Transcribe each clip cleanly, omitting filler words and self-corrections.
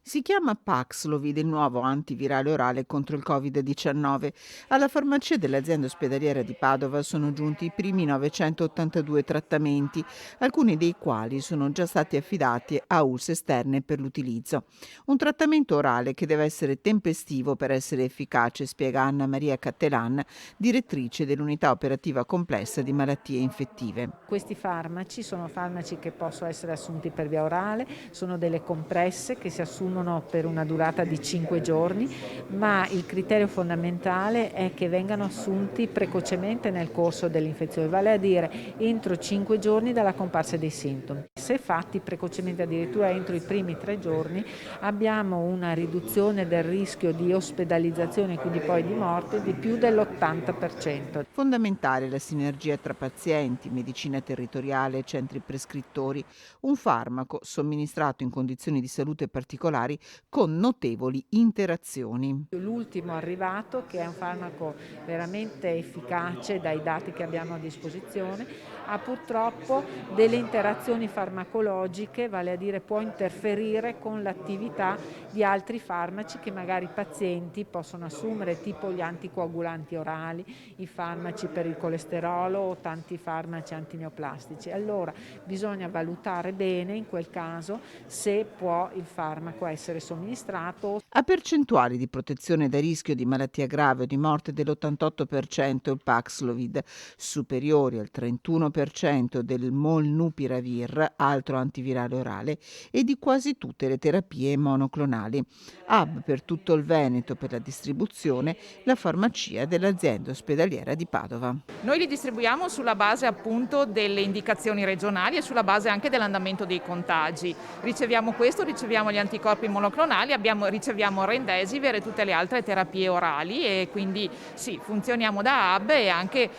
Si chiama Paxlovid, il nuovo antivirale orale contro il Covid-19. Alla farmacia dell'azienda ospedaliera di Padova sono giunti i primi 982 trattamenti, alcuni dei quali sono già stati affidati a ULSS esterne per l'utilizzo. Un trattamento orale che deve essere tempestivo per essere efficace, spiega Anna Maria Cattelan, direttrice dell'unità operativa complessa di malattie infettive. Questi farmaci sono farmaci che possono essere assunti per via orale, sono delle compresse che si assumono per una durata di 5 giorni, ma il criterio fondamentale è che vengano assunti precocemente nel corso dell'infezione, vale a dire entro 5 giorni dalla comparsa dei sintomi. Se fatti precocemente, addirittura entro i primi 3 giorni, abbiamo una riduzione del rischio di ospedalizzazione e quindi poi di morte di più dell'80%. Fondamentale la sinergia tra pazienti, medicina territoriale e centri prescrittori, un farmaco somministrato in condizioni di salute particolari con notevoli interazioni. L'ultimo arrivato, che è un farmaco veramente efficace dai dati che abbiamo a disposizione, ha purtroppo delle interazioni farmacologiche, vale a dire può interferire con l'attività di altri farmaci che magari i pazienti possono assumere, tipo gli anticoagulanti orali, i farmaci per il colesterolo o tanti farmaci antineoplastici. Allora bisogna valutare bene in quel caso se può il farmaco essere somministrato. Ha percentuali di protezione da rischio di malattia grave o di morte dell'88% il Paxlovid, superiori al 31% del Molnupiravir, altro antivirale orale, e di quasi tutte le terapie monoclonali. Hub per tutto il Veneto per la distribuzione, la farmacia dell'azienda ospedaliera di Padova. Noi li distribuiamo sulla base appunto delle indicazioni regionali e sulla base anche dell'andamento dei contagi. Riceviamo questo, riceviamo gli anticorpi monoclonali, riceviamo Remdesivir e tutte le altre terapie orali e quindi sì, funzioniamo da hub e anche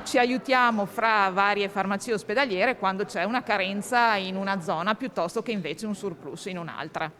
ci aiutiamo fra varie farmacie ospedaliere quando c'è una carenza in una zona piuttosto che invece un surplus in un'altra.